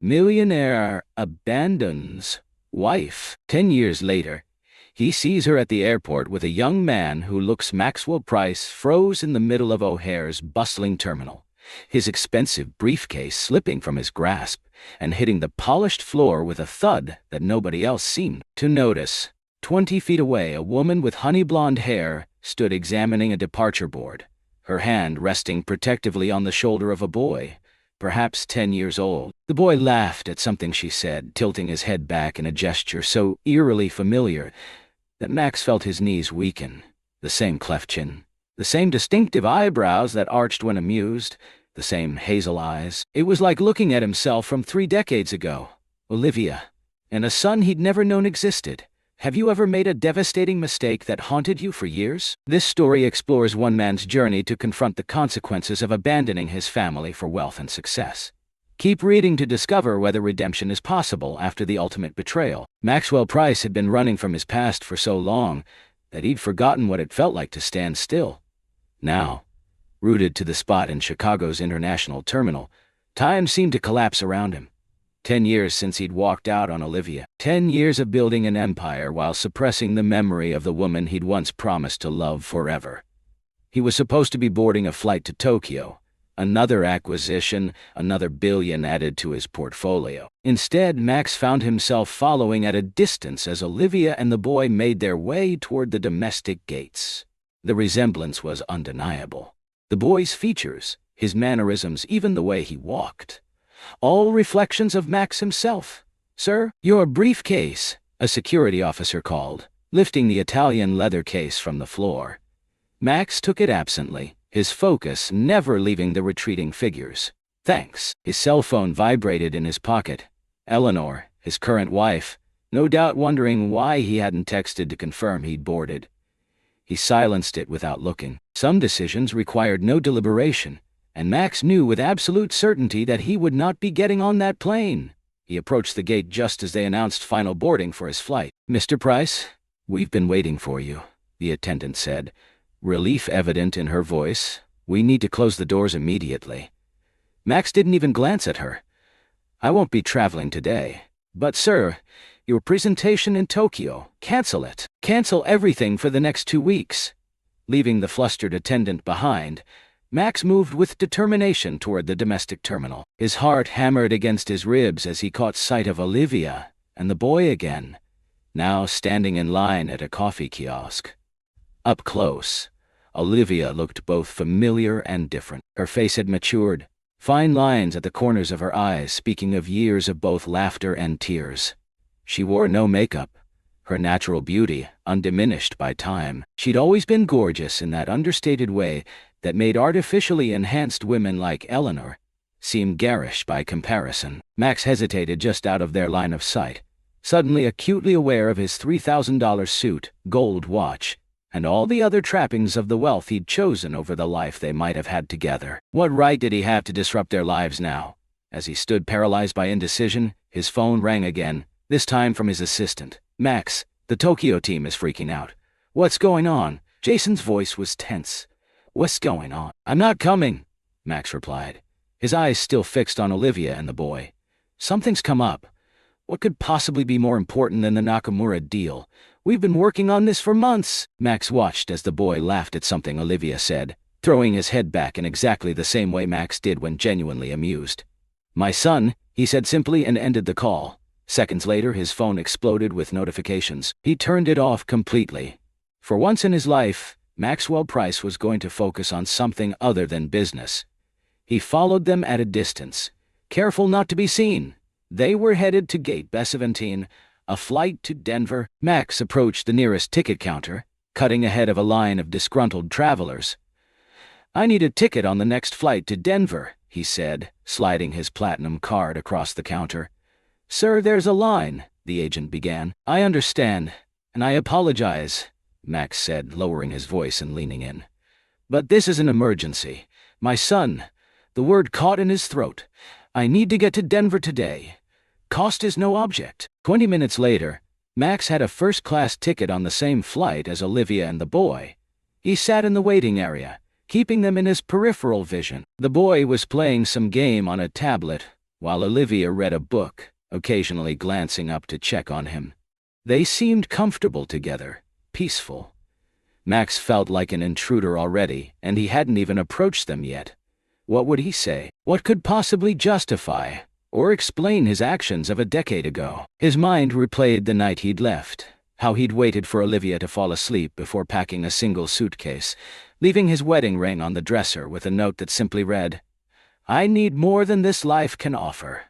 Millionaire abandons wife. 10 years later, he sees her at the airport with a young man who looks Maxwell Price froze in the middle of O'Hare's bustling terminal, his expensive briefcase slipping from his grasp and hitting the polished floor with a thud that nobody else seemed to notice. 20 feet away, a woman with honey-blonde hair stood examining a departure board, her hand resting protectively on the shoulder of a boy, perhaps 10 years old. The boy laughed at something she said, tilting his head back in a gesture so eerily familiar that Max felt his knees weaken. The same cleft chin, the same distinctive eyebrows that arched when amused, the same hazel eyes. It was like looking at himself from 3 decades ago. Olivia, and a son he'd never known existed. Have you ever made a devastating mistake that haunted you for years? This story explores one man's journey to confront the consequences of abandoning his family for wealth and success. Keep reading to discover whether redemption is possible after the ultimate betrayal. Maxwell Price had been running from his past for so long that he'd forgotten what it felt like to stand still. Now, rooted to the spot in Chicago's international terminal, time seemed to collapse around him. 10 years since he'd walked out on Olivia. 10 years of building an empire while suppressing the memory of the woman he'd once promised to love forever. He was supposed to be boarding a flight to Tokyo. Another acquisition, another billion added to his portfolio. Instead, Max found himself following at a distance as Olivia and the boy made their way toward the domestic gates. The resemblance was undeniable. The boy's features, his mannerisms, even the way he walked. All reflections of Max himself. "Sir, your briefcase," a security officer called, lifting the Italian leather case from the floor. Max took it absently, his focus never leaving the retreating figures. "Thanks." His cell phone vibrated in his pocket. Eleanor, his current wife, no doubt wondering why he hadn't texted to confirm he'd boarded. He silenced it without looking. Some decisions required no deliberation, and Max knew with absolute certainty that he would not be getting on that plane. He approached the gate just as they announced final boarding for his flight. "Mr. Price, we've been waiting for you," the attendant said, relief evident in her voice. "We need to close the doors immediately." Max didn't even glance at her. "I won't be traveling today. But sir, your presentation in Tokyo, cancel it. Cancel everything for the next 2 weeks." Leaving the flustered attendant behind, Max moved with determination toward the domestic terminal. His heart hammered against his ribs as he caught sight of Olivia and the boy again, now standing in line at a coffee kiosk. Up close, Olivia looked both familiar and different. Her face had matured, fine lines at the corners of her eyes speaking of years of both laughter and tears. She wore no makeup, her natural beauty undiminished by time. She'd always been gorgeous in that understated way that made artificially enhanced women like Eleanor seem garish by comparison. Max hesitated just out of their line of sight, suddenly acutely aware of his $3,000 suit, gold watch, and all the other trappings of the wealth he'd chosen over the life they might have had together. What right did he have to disrupt their lives now? As he stood paralyzed by indecision, his phone rang again, this time from his assistant. "Max, the Tokyo team is freaking out." "What's going on?" Jason's voice was tense. "What's going on?" "I'm not coming," Max replied, his eyes still fixed on Olivia and the boy. "Something's come up. What could possibly be more important than the Nakamura deal? We've been working on this for months." Max watched as the boy laughed at something Olivia said, throwing his head back in exactly the same way Max did when genuinely amused. "My son," he said simply and ended the call. Seconds later, his phone exploded with notifications. He turned it off completely. For once in his life, Maxwell Price was going to focus on something other than business. He followed them at a distance, careful not to be seen. They were headed to Gate B17, a flight to Denver. Max approached the nearest ticket counter, cutting ahead of a line of disgruntled travelers. "I need a ticket on the next flight to Denver," he said, sliding his platinum card across the counter. "Sir, there's a line," the agent began. "I understand, and I apologize," Max said, lowering his voice and leaning in. "But this is an emergency. My son," the word caught in his throat, "I need to get to Denver today. Cost is no object." 20 minutes later, Max had a first-class ticket on the same flight as Olivia and the boy. He sat in the waiting area, keeping them in his peripheral vision. The boy was playing some game on a tablet, while Olivia read a book, occasionally glancing up to check on him. They seemed comfortable together, peaceful. Max felt like an intruder already, and he hadn't even approached them yet. What would he say? What could possibly justify or explain his actions of a decade ago? His mind replayed the night he'd left, how he'd waited for Olivia to fall asleep before packing a single suitcase, leaving his wedding ring on the dresser with a note that simply read, "I need more than this life can offer.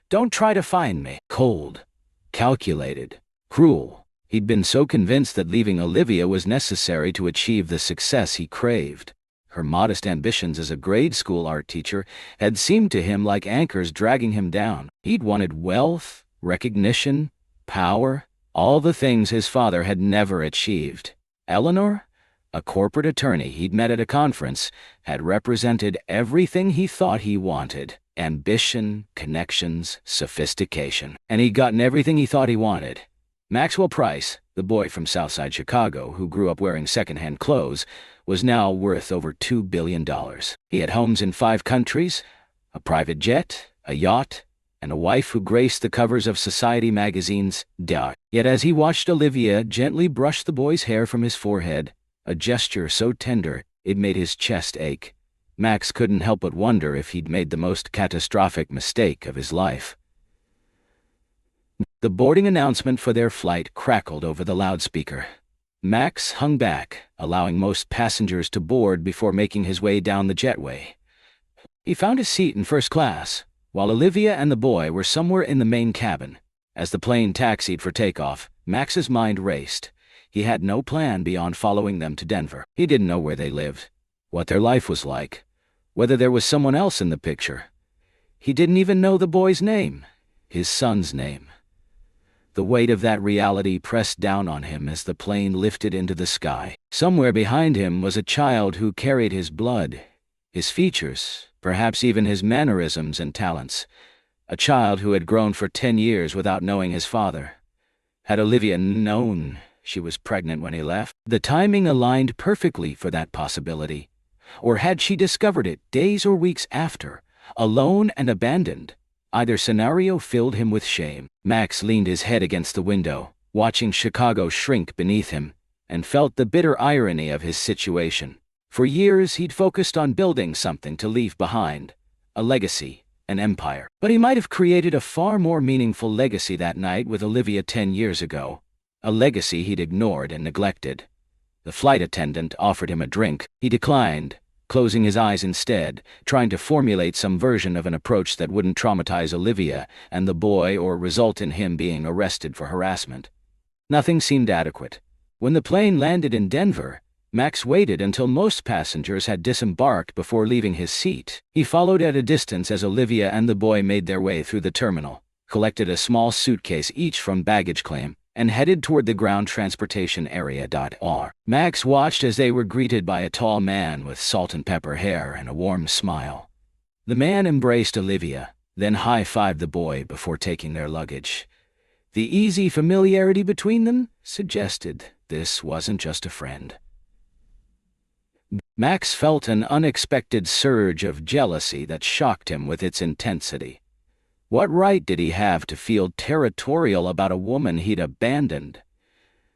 Don't try to find me." Cold, calculated, cruel. He'd been so convinced that leaving Olivia was necessary to achieve the success he craved. Her modest ambitions as a grade school art teacher had seemed to him like anchors dragging him down. He'd wanted wealth, recognition, power, all the things his father had never achieved. Eleanor, a corporate attorney he'd met at a conference, had represented everything he thought he wanted: ambition, connections, sophistication. And he'd gotten everything he thought he wanted. Maxwell Price, the boy from Southside Chicago who grew up wearing secondhand clothes, was now worth over $2 billion. He had homes in 5 countries, a private jet, a yacht, and a wife who graced the covers of society magazines. Yet as he watched Olivia gently brush the boy's hair from his forehead, a gesture so tender it made his chest ache, Max couldn't help but wonder if he'd made the most catastrophic mistake of his life. The boarding announcement for their flight crackled over the loudspeaker. Max hung back, allowing most passengers to board before making his way down the jetway. He found his seat in first class, while Olivia and the boy were somewhere in the main cabin. As the plane taxied for takeoff, Max's mind raced. He had no plan beyond following them to Denver. He didn't know where they lived, what their life was like, whether there was someone else in the picture. He didn't even know the boy's name, his son's name. The weight of that reality pressed down on him as the plane lifted into the sky. Somewhere behind him was a child who carried his blood, his features, perhaps even his mannerisms and talents. A child who had grown for 10 years without knowing his father. Had Olivia known she was pregnant when he left? The timing aligned perfectly for that possibility. Or had she discovered it days or weeks after, alone and abandoned? Either scenario filled him with shame. Max leaned his head against the window, watching Chicago shrink beneath him, and felt the bitter irony of his situation. For years he'd focused on building something to leave behind, a legacy, an empire. But he might have created a far more meaningful legacy that night with Olivia 10 years ago. A legacy he'd ignored and neglected. The flight attendant offered him a drink. He declined, closing his eyes instead, trying to formulate some version of an approach that wouldn't traumatize Olivia and the boy or result in him being arrested for harassment. Nothing seemed adequate. When the plane landed in Denver, Max waited until most passengers had disembarked before leaving his seat. He followed at a distance as Olivia and the boy made their way through the terminal, collected a small suitcase each from baggage claim, and headed toward the ground transportation area. Max watched as they were greeted by a tall man with salt and pepper hair and a warm smile. The man embraced Olivia, then high-fived the boy before taking their luggage. The easy familiarity between them suggested this wasn't just a friend. Max felt an unexpected surge of jealousy that shocked him with its intensity. What right did he have to feel territorial about a woman he'd abandoned?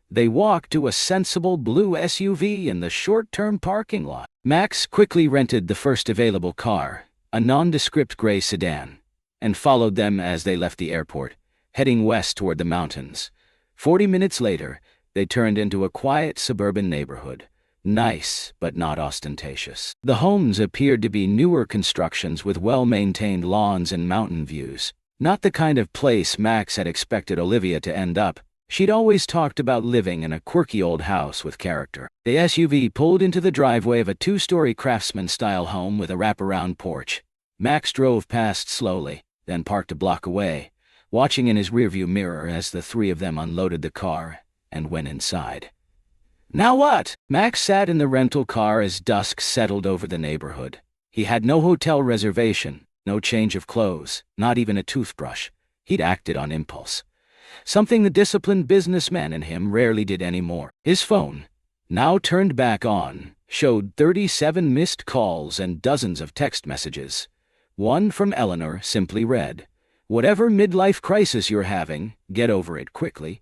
They walked to a sensible blue SUV in the short-term parking lot. Max quickly rented the first available car, a nondescript gray sedan, and followed them as they left the airport, heading west toward the mountains. 40 minutes later, they turned into a quiet suburban neighborhood. Nice, but not ostentatious. The homes appeared to be newer constructions with well-maintained lawns and mountain views. Not the kind of place Max had expected Olivia to end up. She'd always talked about living in a quirky old house with character. The SUV pulled into the driveway of a 2-story craftsman-style home with a wraparound porch. Max drove past slowly, then parked a block away, watching in his rearview mirror as the 3 of them unloaded the car and went inside. Now what? Max sat in the rental car as dusk settled over the neighborhood. He had no hotel reservation, no change of clothes, not even a toothbrush. He'd acted on impulse. Something the disciplined businessman in him rarely did anymore. His phone, now turned back on, showed 37 missed calls and dozens of text messages. One from Eleanor simply read, "Whatever midlife crisis you're having, get over it quickly.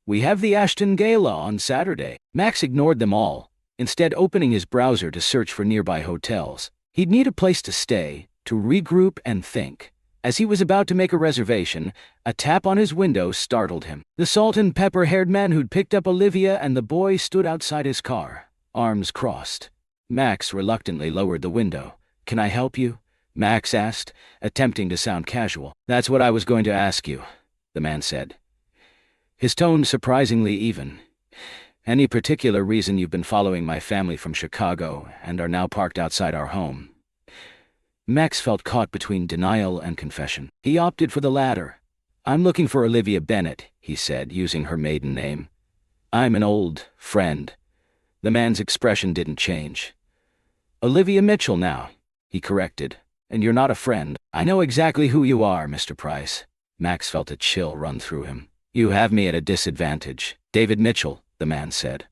We have the Ashton Gala on Saturday." Max ignored them all, instead opening his browser to search for nearby hotels. He'd need a place to stay, to regroup and think. As he was about to make a reservation, a tap on his window startled him. The salt-and-pepper-haired man who'd picked up Olivia and the boy stood outside his car, arms crossed. Max reluctantly lowered the window. "Can I help you?" Max asked, attempting to sound casual. "That's what I was going to ask you," the man said, his tone surprisingly even. "Any particular reason you've been following my family from Chicago and are now parked outside our home?" Max felt caught between denial and confession. He opted for the latter. "I'm looking for Olivia Bennett," he said, using her maiden name. "I'm an old friend." The man's expression didn't change. "Olivia Mitchell now," he corrected. "And you're not a friend." "I know exactly who you are, Mr. Price." Max felt a chill run through him. "You have me at a disadvantage." "David Mitchell," the man said.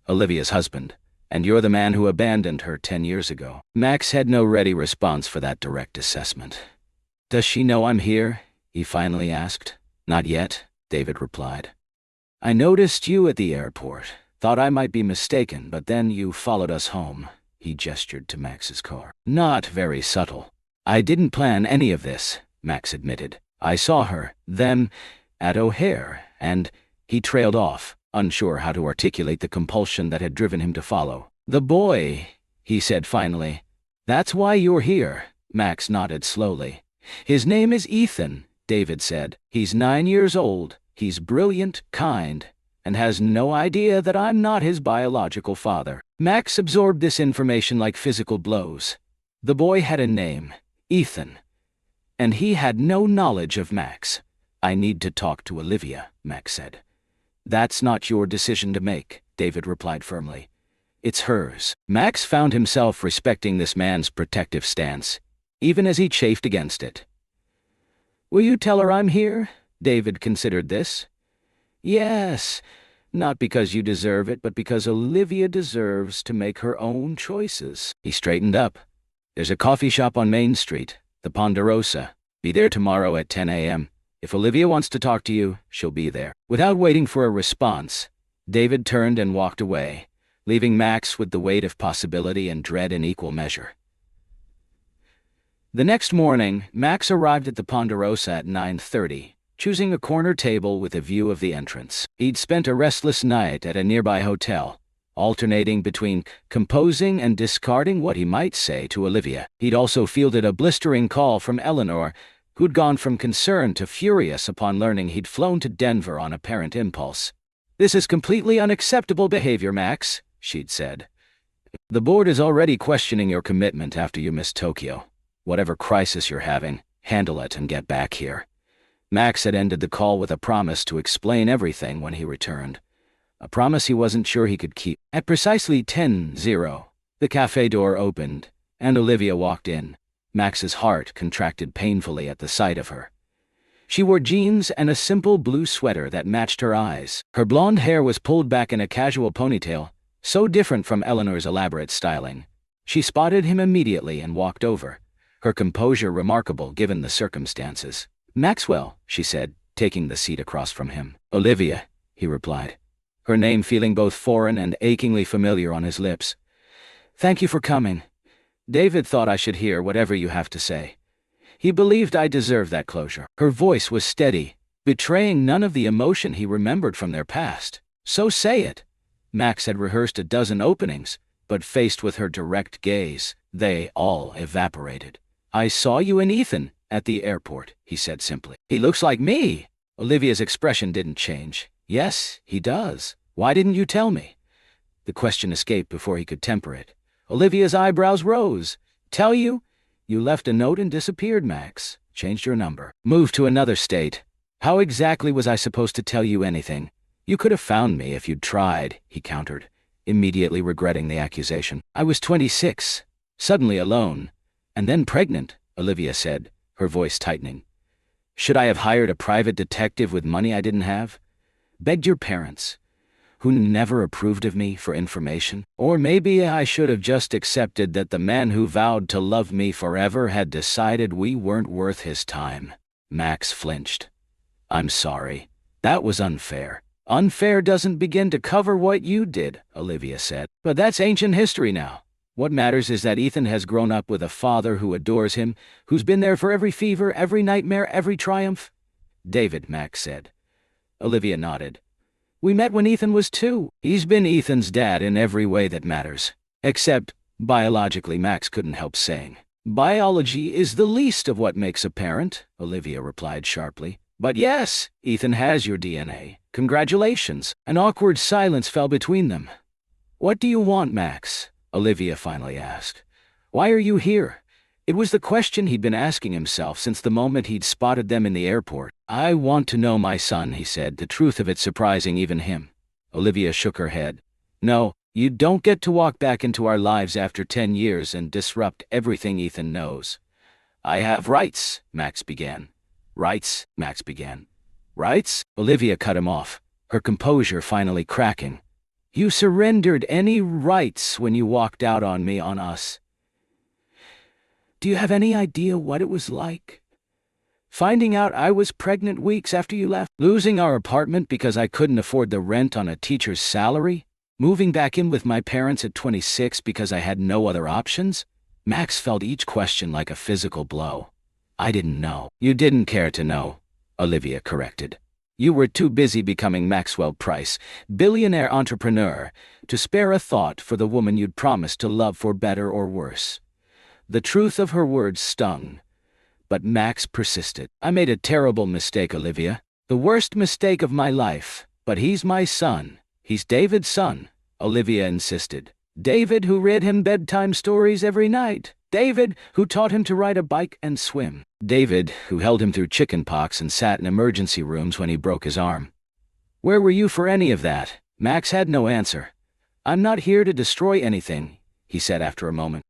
"Olivia's husband. And you're the man who abandoned her 10 years ago." Max had no ready response for that direct assessment. "Does she know I'm here?" he finally asked. "Not yet," David replied. "I noticed you at the airport. Thought I might be mistaken, but then you followed us home." He gestured to Max's car. "Not very subtle." "I didn't plan any of this," Max admitted. "I saw her, them, at O'Hare, and—" He trailed off, unsure how to articulate the compulsion that had driven him to follow. "The boy," he said finally. "That's why you're here." Max nodded slowly. "His name is Ethan," David said. "He's 9 years old. He's brilliant, kind, and has no idea that I'm not his biological father." Max absorbed this information like physical blows. The boy had a name, Ethan, and he had no knowledge of Max. "I need to talk to Olivia," Max said. "That's not your decision to make," David replied firmly. "It's hers." Max found himself respecting this man's protective stance, even as he chafed against it. "Will you tell her I'm here?" David considered this. "Yes. Not because you deserve it, but because Olivia deserves to make her own choices." He straightened up. "There's a coffee shop on Main Street, the Ponderosa. Be there tomorrow at 10 a.m. If Olivia wants to talk to you, she'll be there." Without waiting for a response, David turned and walked away, leaving Max with the weight of possibility and dread in equal measure. The next morning, Max arrived at the Ponderosa at 9:30. Choosing a corner table with a view of the entrance. He'd spent a restless night at a nearby hotel, alternating between composing and discarding what he might say to Olivia. He'd also fielded a blistering call from Eleanor, who'd gone from concerned to furious upon learning he'd flown to Denver on apparent impulse. "This is completely unacceptable behavior, Max," she'd said. "The board is already questioning your commitment after you missed Tokyo. Whatever crisis you're having, handle it and get back here." Max had ended the call with a promise to explain everything when he returned. A promise he wasn't sure he could keep. At precisely 10:00, the cafe door opened, and Olivia walked in. Max's heart contracted painfully at the sight of her. She wore jeans and a simple blue sweater that matched her eyes. Her blonde hair was pulled back in a casual ponytail, so different from Eleanor's elaborate styling. She spotted him immediately and walked over, her composure remarkable given the circumstances. "Maxwell," she said, taking the seat across from him. "Olivia," he replied, her name feeling both foreign and achingly familiar on his lips. "Thank you for coming. David thought I should hear whatever you have to say. He believed I deserved that closure." Her voice was steady, betraying none of the emotion he remembered from their past. "So say it." Max had rehearsed a dozen openings, but faced with her direct gaze, they all evaporated. "I saw you and Ethan at the airport," he said simply. "He looks like me." Olivia's expression didn't change. "Yes, he does. Why didn't you tell me?" The question escaped before he could temper it. Olivia's eyebrows rose. "Tell you? You left a note and disappeared, Max. Changed your number. Moved to another state. How exactly was I supposed to tell you anything? You could have found me if you'd tried," he countered, immediately regretting the accusation. "I was 26, suddenly alone, and then pregnant," Olivia said, her voice tightening. "Should I have hired a private detective with money I didn't have? Begged your parents. who never approved of me for information? Or maybe I should have just accepted that the man who vowed to love me forever had decided we weren't worth his time. Max flinched. I'm sorry. That was unfair. Unfair doesn't begin to cover what you did, Olivia said. But that's ancient history now. What matters is that Ethan has grown up with a father who adores him, who's been there for every fever, every nightmare, every triumph. David, Max said. Olivia nodded. We met when Ethan was 2. He's been Ethan's dad in every way that matters. Except, biologically, Max couldn't help saying. Biology is the least of what makes a parent, Olivia replied sharply. But yes, Ethan has your DNA. Congratulations. An awkward silence fell between them. What do you want, Max? Olivia finally asked. Why are you here? It was the question he'd been asking himself since the moment he'd spotted them in the airport. I want to know my son, he said, the truth of it surprising even him. Olivia shook her head. No, you don't get to walk back into our lives after 10 years and disrupt everything Ethan knows. I have rights, Max began. Rights, Max began. Rights? Olivia cut him off, her composure finally cracking. You surrendered any rights when you walked out on me, on us. Do you have any idea what it was like? Finding out I was pregnant weeks after you left? Losing our apartment because I couldn't afford the rent on a teacher's salary? Moving back in with my parents at 26 because I had no other options? Max felt each question like a physical blow. I didn't know. You didn't care to know, Olivia corrected. You were too busy becoming Maxwell Price, billionaire entrepreneur, to spare a thought for the woman you'd promised to love for better or worse. The truth of her words stung, but Max persisted. I made a terrible mistake, Olivia. The worst mistake of my life. But he's my son. He's David's son, Olivia insisted. David who read him bedtime stories every night. David who taught him to ride a bike and swim. David who held him through chickenpox and sat in emergency rooms when he broke his arm. Where were you for any of that? Max had no answer. I'm not here to destroy anything, he said after a moment.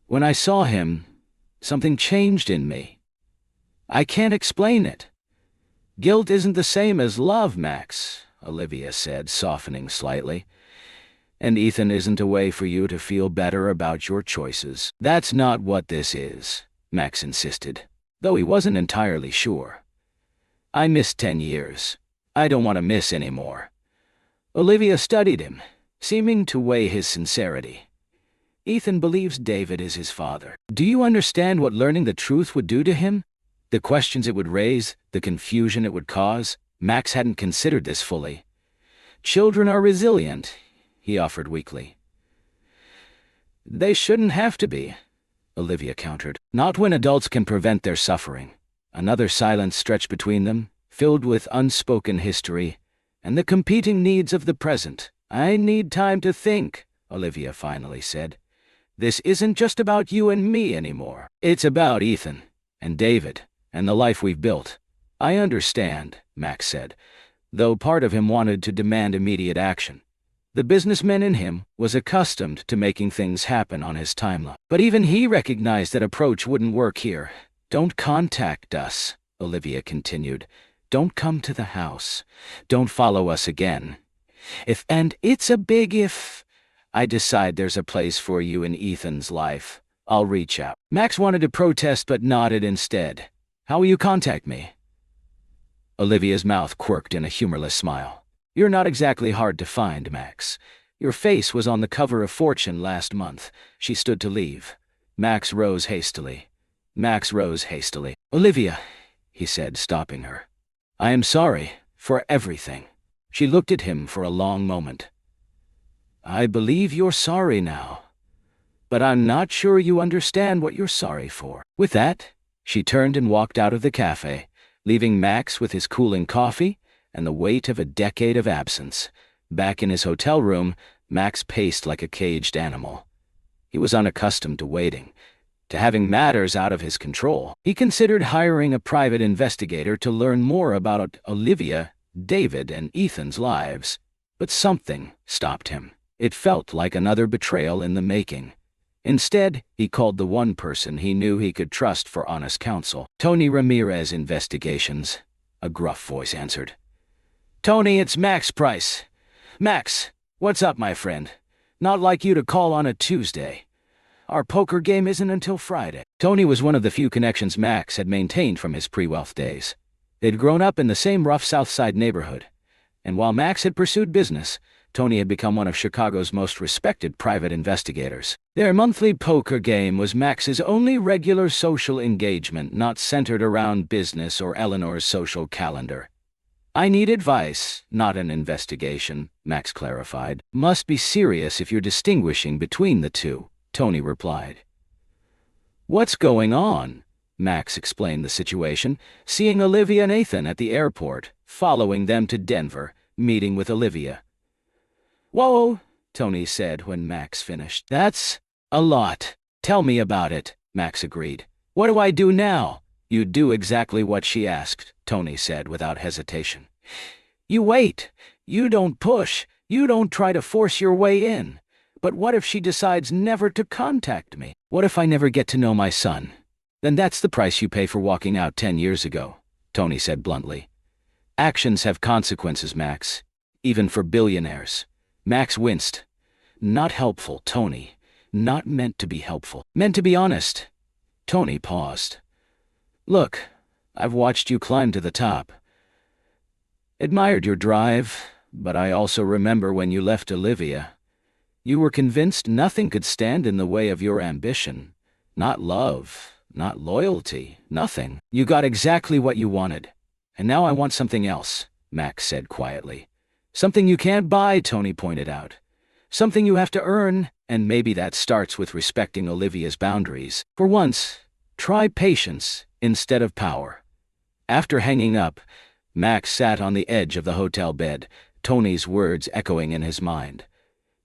When I saw him, something changed in me. I can't explain it. Guilt isn't the same as love, Max, Olivia said, softening slightly. And Ethan isn't a way for you to feel better about your choices. That's not what this is, Max insisted, though he wasn't entirely sure. I missed 10 years. I don't want to miss any more. Olivia studied him, seeming to weigh his sincerity. Ethan believes David is his father. Do you understand what learning the truth would do to him? The questions it would raise, the confusion it would cause? Max hadn't considered this fully. Children are resilient, he offered weakly. They shouldn't have to be, Olivia countered. Not when adults can prevent their suffering. Another silence stretched between them, filled with unspoken history, and the competing needs of the present. I need time to think, Olivia finally said. This isn't just about you and me anymore. It's about Ethan, and David, and the life we've built. I understand, Max said, though part of him wanted to demand immediate action. The businessman in him was accustomed to making things happen on his timeline. But even he recognized that approach wouldn't work here. Don't contact us, Olivia continued. Don't come to the house. Don't follow us again. And it's a big if I decide there's a place for you in Ethan's life, I'll reach out. Max wanted to protest but nodded instead. How will you contact me? Olivia's mouth quirked in a humorless smile. You're not exactly hard to find, Max. Your face was on the cover of Fortune last month. She stood to leave. Max rose hastily. Olivia, he said, stopping her. I am sorry for everything. She looked at him for a long moment. I believe you're sorry now, but I'm not sure you understand what you're sorry for. With that, she turned and walked out of the cafe, leaving Max with his cooling coffee and the weight of a decade of absence. Back in his hotel room, Max paced like a caged animal. He was unaccustomed to waiting, to having matters out of his control. He considered hiring a private investigator to learn more about Olivia, David, and Ethan's lives, but something stopped him. It felt like another betrayal in the making. Instead, he called the one person he knew he could trust for honest counsel. Tony Ramirez Investigations, a gruff voice answered. Tony, it's Max Price. Max, what's up, my friend? Not like you to call on a Tuesday. Our poker game isn't until Friday. Tony was one of the few connections Max had maintained from his pre-wealth days. They'd grown up in the same rough South Side neighborhood. And while Max had pursued business, Tony had become one of Chicago's most respected private investigators. Their monthly poker game was Max's only regular social engagement, not centered around business or Eleanor's social calendar. I need advice, not an investigation, Max clarified. Must be serious if you're distinguishing between the two, Tony replied. What's going on? Max explained the situation, seeing Olivia and Ethan at the airport, following them to Denver, meeting with Olivia. Whoa, Tony said when Max finished. That's a lot. Tell me about it, Max agreed. What do I do now? You do exactly what she asked, Tony said without hesitation. You wait. You don't push. You don't try to force your way in. But what if she decides never to contact me? What if I never get to know my son? Then that's the price you pay for walking out 10 years ago, Tony said bluntly. Actions have consequences, Max. Even for billionaires. Max winced. Not helpful, Tony. Not meant to be helpful. Meant to be honest. Tony paused. Look, I've watched you climb to the top. Admired your drive, but I also remember when you left Olivia. You were convinced nothing could stand in the way of your ambition. Not love, not loyalty, nothing. You got exactly what you wanted. And now I want something else, Max said quietly. Something you can't buy, Tony pointed out. Something you have to earn, and maybe that starts with respecting Olivia's boundaries. For once, try patience instead of power. After hanging up, Max sat on the edge of the hotel bed, Tony's words echoing in his mind.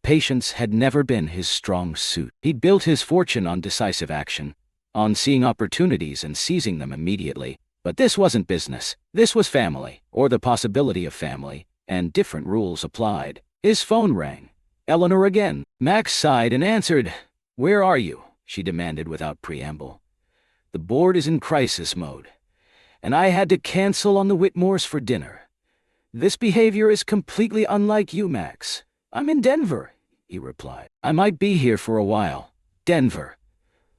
Patience had never been his strong suit. He'd built his fortune on decisive action, on seeing opportunities and seizing them immediately. But this wasn't business. This was family, or the possibility of family, and different rules applied. His phone rang. Eleanor again. Max sighed and answered. Where are you? She demanded without preamble. The board is in crisis mode, and I had to cancel on the Whitmores for dinner. This behavior is completely unlike you, Max. I'm in Denver, he replied. I might be here for a while. Denver.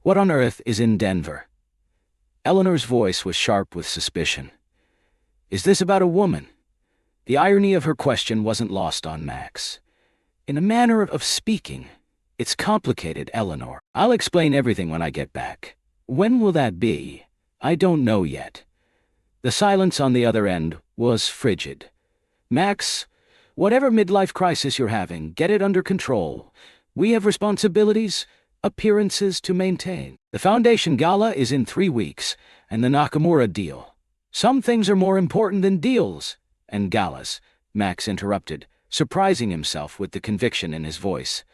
What on earth is in Denver? Eleanor's voice was sharp with suspicion. Is this about a woman? The irony of her question wasn't lost on Max. In a manner of speaking, it's complicated, Eleanor. I'll explain everything when I get back. When will that be? I don't know yet. The silence on the other end was frigid. Max, whatever midlife crisis you're having, get it under control. We have responsibilities, appearances to maintain. The Foundation Gala is in 3 weeks, and the Nakamura deal. Some things are more important than deals and galas, Max interrupted, surprising himself with the conviction in his voice.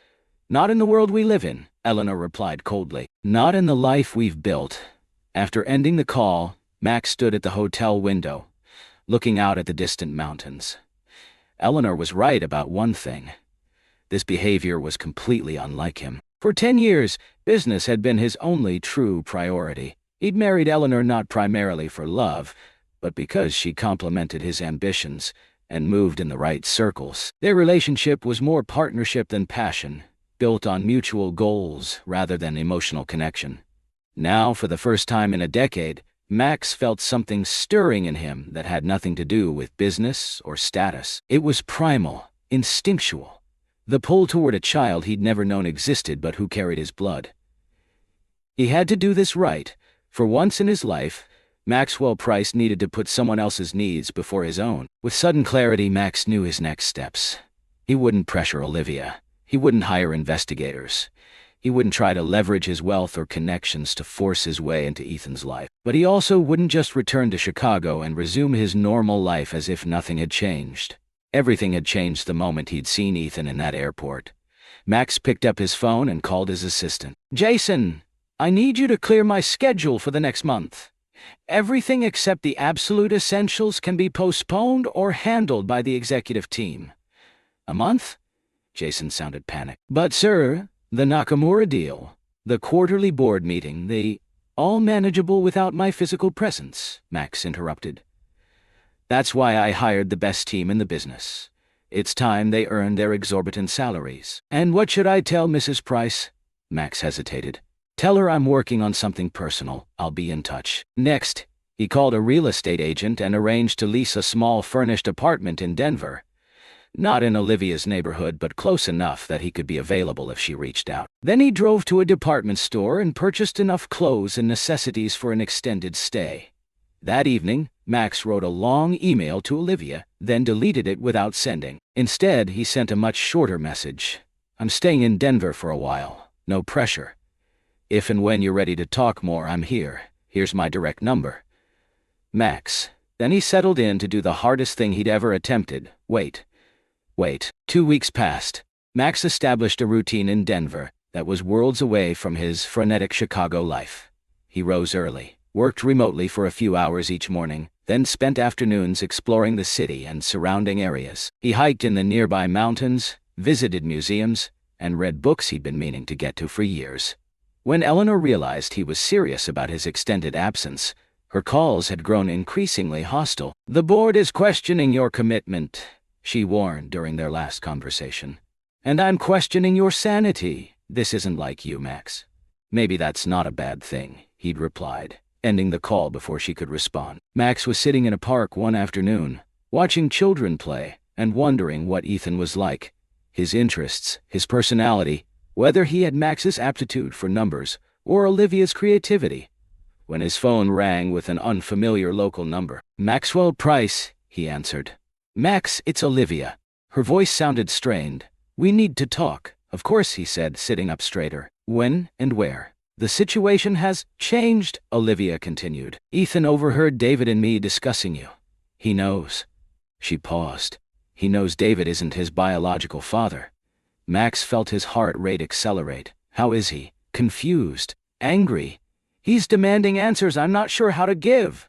Not in the world we live in, Eleanor replied coldly. Not in the life we've built. After ending the call, Max stood at the hotel window, looking out at the distant mountains. Eleanor was right about one thing. This behavior was completely unlike him. For 10 years, business had been his only true priority. He'd married Eleanor not primarily for love, but because she complemented his ambitions and moved in the right circles. Their relationship was more partnership than passion, built on mutual goals rather than emotional connection. Now, for the first time in a decade, Max felt something stirring in him that had nothing to do with business or status. It was primal, instinctual. The pull toward a child he'd never known existed but who carried his blood. He had to do this right. For once in his life, Maxwell Price needed to put someone else's needs before his own. With sudden clarity, Max knew his next steps. He wouldn't pressure Olivia. He wouldn't hire investigators. He wouldn't try to leverage his wealth or connections to force his way into Ethan's life. But he also wouldn't just return to Chicago and resume his normal life as if nothing had changed. Everything had changed the moment he'd seen Ethan in that airport. Max picked up his phone and called his assistant. Jason, I need you to clear my schedule for the next month. Everything except the absolute essentials can be postponed or handled by the executive team. A month? Jason sounded panicked. But sir, the Nakamura deal, the quarterly board meeting, all manageable without my physical presence, Max interrupted. That's why I hired the best team in the business. It's time they earned their exorbitant salaries. And what should I tell Mrs. Price? Max hesitated. Tell her I'm working on something personal. I'll be in touch. Next, he called a real estate agent and arranged to lease a small furnished apartment in Denver. Not in Olivia's neighborhood, but close enough that he could be available if she reached out. Then he drove to a department store and purchased enough clothes and necessities for an extended stay. That evening, Max wrote a long email to Olivia, then deleted it without sending. Instead, he sent a much shorter message. I'm staying in Denver for a while. No pressure. If and when you're ready to talk more, I'm here. Here's my direct number. Max. Then he settled in to do the hardest thing he'd ever attempted. Wait. 2 weeks passed. Max established a routine in Denver that was worlds away from his frenetic Chicago life. He rose early, worked remotely for a few hours each morning, then spent afternoons exploring the city and surrounding areas. He hiked in the nearby mountains, visited museums, and read books he'd been meaning to get to for years. When Eleanor realized he was serious about his extended absence, her calls had grown increasingly hostile. The board is questioning your commitment, she warned during their last conversation. And I'm questioning your sanity. This isn't like you, Max. Maybe that's not a bad thing, he'd replied, ending the call before she could respond. Max was sitting in a park one afternoon, watching children play, and wondering what Ethan was like. His interests, his personality, whether he had Max's aptitude for numbers or Olivia's creativity. When his phone rang with an unfamiliar local number. Maxwell Price, he answered. Max, it's Olivia. Her voice sounded strained. We need to talk. Of course, he said, sitting up straighter. When and where? The situation has changed, Olivia continued. Ethan overheard David and me discussing you. He knows. She paused. He knows David isn't his biological father. Max felt his heart rate accelerate. How is he? Confused. Angry. He's demanding answers I'm not sure how to give.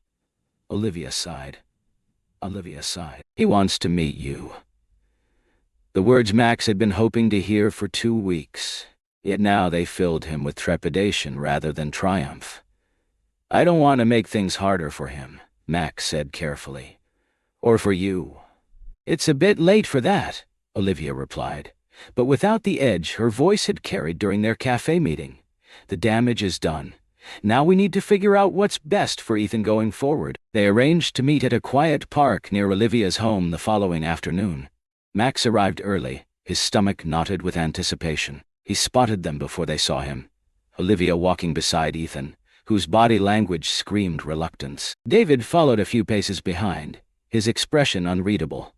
Olivia sighed. He wants to meet you. The words Max had been hoping to hear for 2 weeks. Yet now they filled him with trepidation rather than triumph. I don't want to make things harder for him, Max said carefully. Or for you. It's a bit late for that, Olivia replied, but without the edge her voice had carried during their cafe meeting. The damage is done. Now we need to figure out what's best for Ethan going forward. They arranged to meet at a quiet park near Olivia's home the following afternoon. Max arrived early, his stomach knotted with anticipation. He spotted them before they saw him. Olivia walking beside Ethan, whose body language screamed reluctance. David followed a few paces behind, his expression unreadable.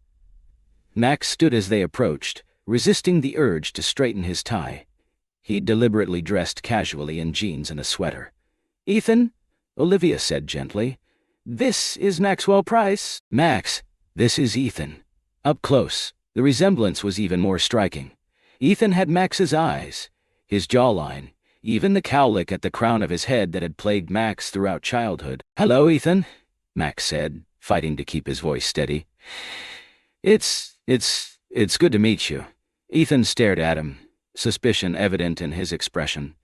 Max stood as they approached, resisting the urge to straighten his tie. He deliberately dressed casually in jeans and a sweater. Ethan, Olivia said gently, this is Maxwell Price. Max, this is Ethan. Up close, the resemblance was even more striking. Ethan had Max's eyes, his jawline, even the cowlick at the crown of his head that had plagued Max throughout childhood. Hello, Ethan, Max said, fighting to keep his voice steady. It's good to meet you. Ethan stared at him, suspicion evident in his expression.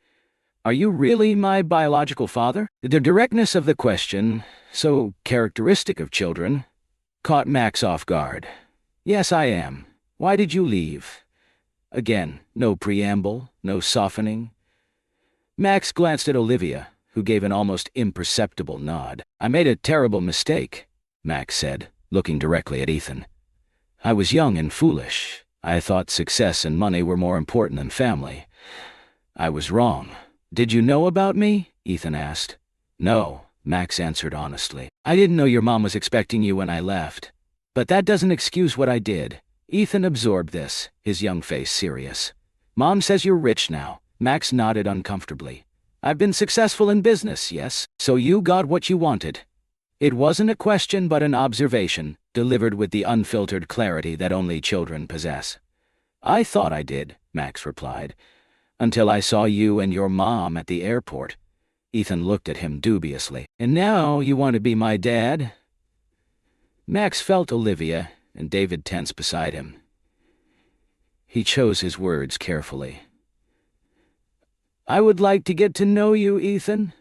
Are you really my biological father? The directness of the question, so characteristic of children, caught Max off guard. Yes, I am. Why did you leave? Again, no preamble, no softening. Max glanced at Olivia, who gave an almost imperceptible nod. I made a terrible mistake, Max said, looking directly at Ethan. I was young and foolish. I thought success and money were more important than family. I was wrong. Did you know about me? Ethan asked. No, Max answered honestly. I didn't know your mom was expecting you when I left. But that doesn't excuse what I did. Ethan absorbed this, his young face serious. Mom says you're rich now. Max nodded uncomfortably. I've been successful in business, yes, so you got what you wanted. It wasn't a question but an observation, delivered with the unfiltered clarity that only children possess. I thought I did, Max replied, until I saw you and your mom at the airport. Ethan looked at him dubiously. And now you want to be my dad? Max felt Olivia and David tense beside him. He chose his words carefully. I would like to get to know you, Ethan.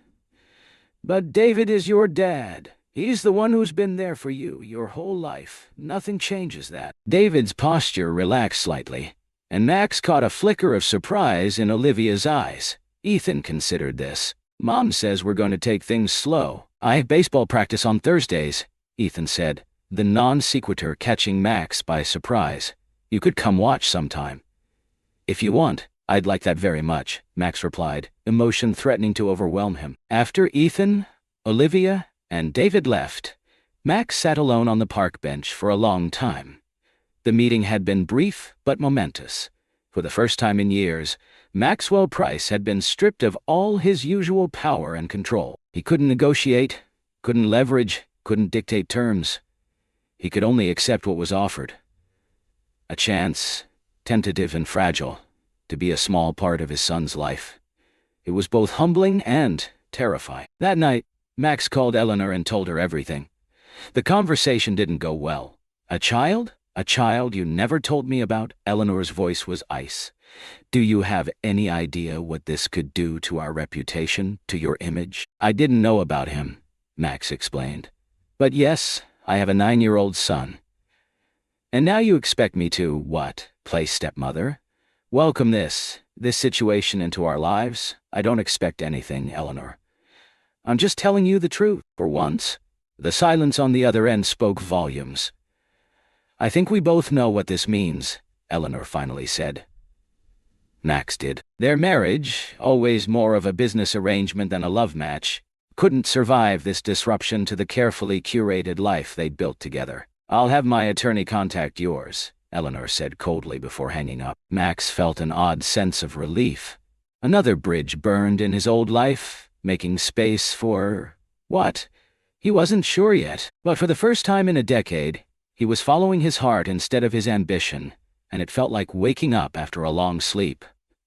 But David is your dad. He's the one who's been there for you your whole life. Nothing changes that. David's posture relaxed slightly, and Max caught a flicker of surprise in Olivia's eyes. Ethan considered this. Mom says we're going to take things slow. I have baseball practice on Thursdays, Ethan said, the non sequitur catching Max by surprise. You could come watch sometime. If you want, I'd like that very much, Max replied, emotion threatening to overwhelm him. After Ethan, Olivia, and David left, Max sat alone on the park bench for a long time. The meeting had been brief but momentous. For the first time in years, Maxwell Price had been stripped of all his usual power and control. He couldn't negotiate, couldn't leverage, couldn't dictate terms. He could only accept what was offered. A chance, tentative and fragile, to be a small part of his son's life. It was both humbling and terrifying. That night, Max called Eleanor and told her everything. The conversation didn't go well. A child? A child you never told me about? Eleanor's voice was ice. Do you have any idea what this could do to our reputation, to your image? I didn't know about him, Max explained. But yes, I have a 9-year-old son. And now you expect me to, what, play stepmother? Welcome this situation into our lives? I don't expect anything, Eleanor. I'm just telling you the truth, for once. The silence on the other end spoke volumes. I think we both know what this means, Eleanor finally said. Max did. Their marriage, always more of a business arrangement than a love match, couldn't survive this disruption to the carefully curated life they'd built together. I'll have my attorney contact yours, Eleanor said coldly before hanging up. Max felt an odd sense of relief. Another bridge burned in his old life, making space for... what? He wasn't sure yet, but for the first time in a decade, he was following his heart instead of his ambition, and it felt like waking up after a long sleep.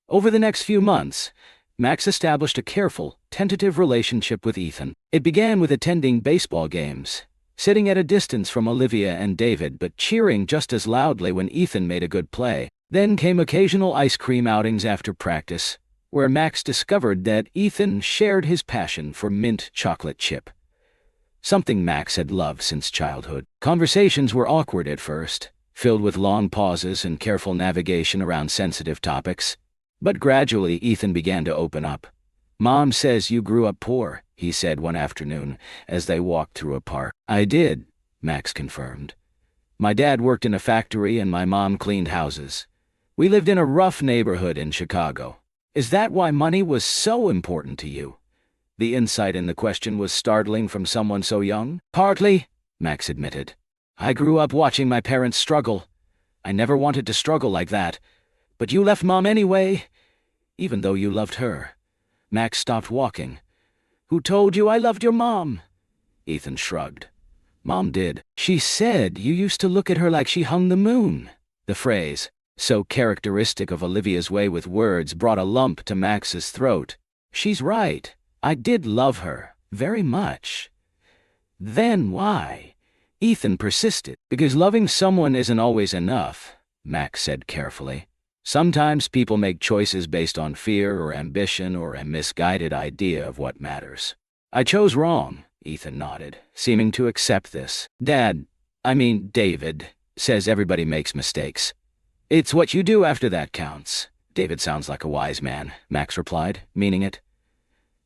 Over the next few months, Max established a careful, tentative relationship with Ethan. It began with attending baseball games, sitting at a distance from Olivia and David but cheering just as loudly when Ethan made a good play. Then came occasional ice cream outings after practice, where Max discovered that Ethan shared his passion for mint chocolate chip. Something Max had loved since childhood. Conversations were awkward at first, filled with long pauses and careful navigation around sensitive topics. But gradually Ethan began to open up. Mom says you grew up poor, he said one afternoon as they walked through a park. I did, Max confirmed. My dad worked in a factory and my mom cleaned houses. We lived in a rough neighborhood in Chicago. Is that why money was so important to you? The insight in the question was startling from someone so young. Partly, Max admitted. I grew up watching my parents struggle. I never wanted to struggle like that. But you left Mom anyway, even though you loved her. Max stopped walking. Who told you I loved your mom? Ethan shrugged. Mom did. She said you used to look at her like she hung the moon. The phrase, so characteristic of Olivia's way with words, brought a lump to Max's throat. She's right. I did love her, very much. Then why? Ethan persisted. Because loving someone isn't always enough, Max said carefully. Sometimes people make choices based on fear or ambition or a misguided idea of what matters. I chose wrong, Ethan nodded, seeming to accept this. David, says everybody makes mistakes. It's what you do after that counts. David sounds like a wise man, Max replied, meaning it.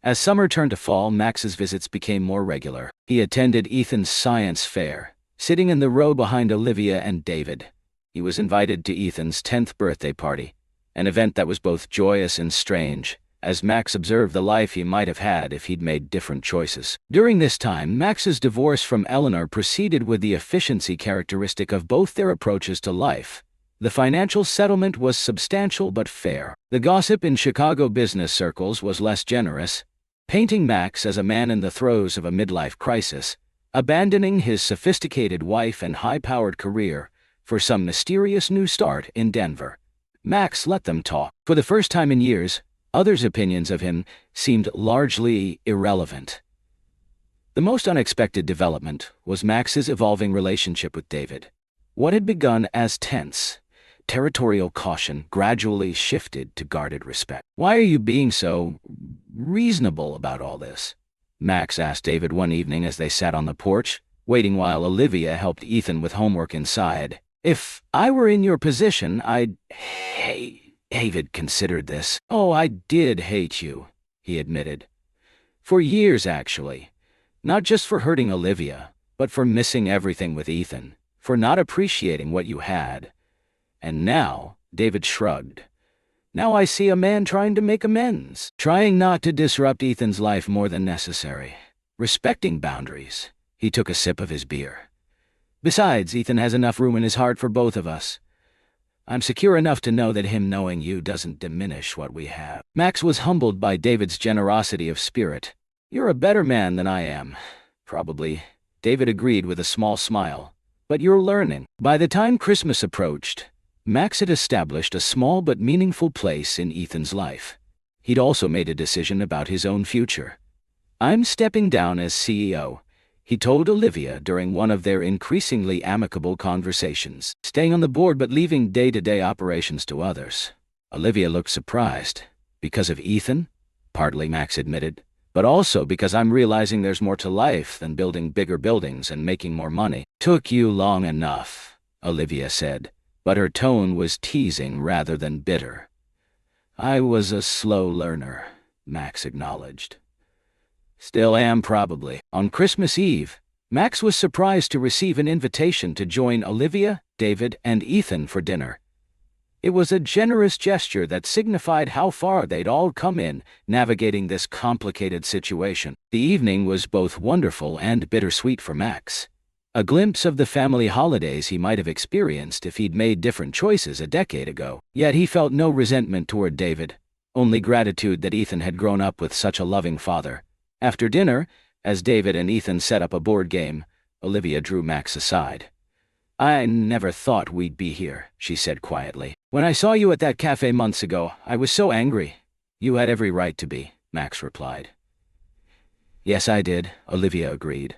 As summer turned to fall, Max's visits became more regular. He attended Ethan's science fair, sitting in the row behind Olivia and David. He was invited to Ethan's 10th birthday party, an event that was both joyous and strange, as Max observed the life he might have had if he'd made different choices. During this time, Max's divorce from Eleanor proceeded with the efficiency characteristic of both their approaches to life. The financial settlement was substantial but fair. The gossip in Chicago business circles was less generous, painting Max as a man in the throes of a midlife crisis, abandoning his sophisticated wife and high-powered career for some mysterious new start in Denver. Max let them talk. For the first time in years, others' opinions of him seemed largely irrelevant. The most unexpected development was Max's evolving relationship with David. What had begun as tense, territorial caution gradually shifted to guarded respect. Why are you being so reasonable about all this? Max asked David one evening as they sat on the porch, waiting while Olivia helped Ethan with homework inside. "If I were in your position, I'd hate..." David considered this. "Oh, I did hate you," he admitted. "For years, actually. Not just for hurting Olivia, but for missing everything with Ethan, for not appreciating what you had. And now," David shrugged, "now I see a man trying to make amends, trying not to disrupt Ethan's life more than necessary, respecting boundaries." He took a sip of his beer. "Besides, Ethan has enough room in his heart for both of us. I'm secure enough to know that him knowing you doesn't diminish what we have." Max was humbled by David's generosity of spirit. "You're a better man than I am, probably," David agreed with a small smile. "But you're learning." By the time Christmas approached, Max had established a small but meaningful place in Ethan's life. He'd also made a decision about his own future. "I'm stepping down as CEO," he told Olivia during one of their increasingly amicable conversations, "staying on the board but leaving day-to-day operations to others." Olivia looked surprised. "Because of Ethan?" "Partly," Max admitted, "but also because I'm realizing there's more to life than building bigger buildings and making more money." "Took you long enough," Olivia said, but her tone was teasing rather than bitter. "I was a slow learner," Max acknowledged. "Still am, probably." On Christmas Eve, Max was surprised to receive an invitation to join Olivia, David, and Ethan for dinner. It was a generous gesture that signified how far they'd all come in navigating this complicated situation. The evening was both wonderful and bittersweet for Max. A glimpse of the family holidays he might have experienced if he'd made different choices a decade ago. Yet he felt no resentment toward David, only gratitude that Ethan had grown up with such a loving father. After dinner, as David and Ethan set up a board game, Olivia drew Max aside. "I never thought we'd be here," she said quietly. "When I saw you at that cafe months ago, I was so angry." "You had every right to be," Max replied. "Yes, I did," Olivia agreed.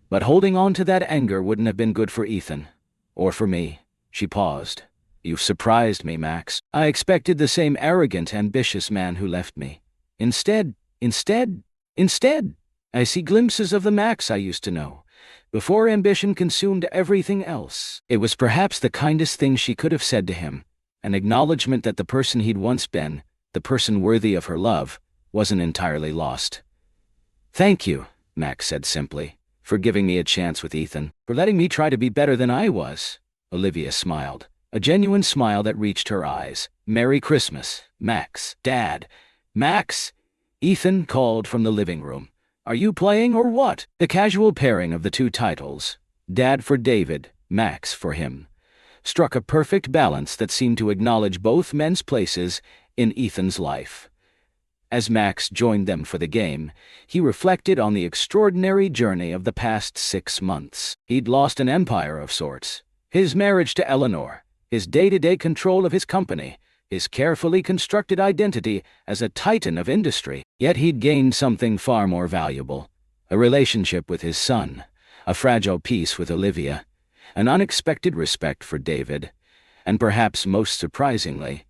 "But holding on to that anger wouldn't have been good for Ethan. Or for me." She paused. "You've surprised me, Max. I expected the same arrogant, ambitious man who left me. Instead, I see glimpses of the Max I used to know, before ambition consumed everything else." It was perhaps the kindest thing she could have said to him, an acknowledgement that the person he'd once been, the person worthy of her love, wasn't entirely lost. "Thank you," Max said simply, "for giving me a chance with Ethan, for letting me try to be better than I was." Olivia smiled, a genuine smile that reached her eyes. "Merry Christmas, Max." "Dad." "Max?" Ethan called from the living room. "Are you playing or what?" The casual pairing of the two titles, Dad for David, Max for him, struck a perfect balance that seemed to acknowledge both men's places in Ethan's life. As Max joined them for the game, he reflected on the extraordinary journey of the past 6 months. He'd lost an empire of sorts. His marriage to Eleanor, his day-to-day control of his company, his carefully constructed identity as a titan of industry. Yet he'd gained something far more valuable: a relationship with his son, a fragile peace with Olivia, an unexpected respect for David, and perhaps most surprisingly,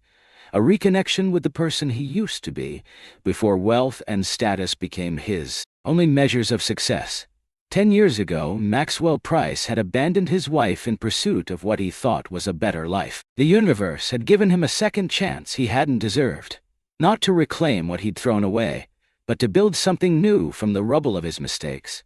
a reconnection with the person he used to be before wealth and status became his only measures of success. 10 years ago, Maxwell Price had abandoned his wife in pursuit of what he thought was a better life. The universe had given him a second chance he hadn't deserved, not to reclaim what he'd thrown away, but to build something new from the rubble of his mistakes.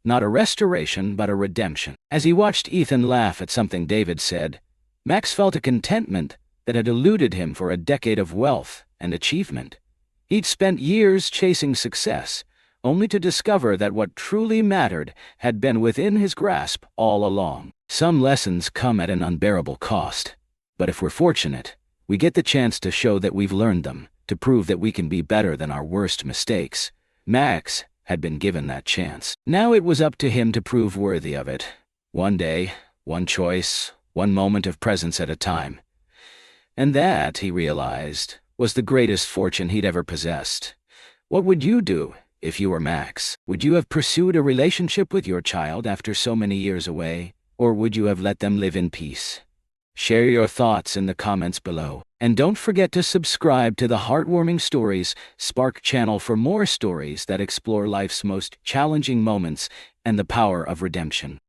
Not a restoration, but a redemption. As he watched Ethan laugh at something David said, Max felt a contentment that had eluded him for a decade of wealth and achievement. He'd spent years chasing success, only to discover that what truly mattered had been within his grasp all along. Some lessons come at an unbearable cost, but if we're fortunate, we get the chance to show that we've learned them, to prove that we can be better than our worst mistakes. Max had been given that chance. Now it was up to him to prove worthy of it. One day, one choice, one moment of presence at a time. And that, he realized, was the greatest fortune he'd ever possessed. What would you do if you were Max? Would you have pursued a relationship with your child after so many years away, or would you have let them live in peace? Share your thoughts in the comments below. And don't forget to subscribe to the Heartwarming Stories Spark channel for more stories that explore life's most challenging moments and the power of redemption.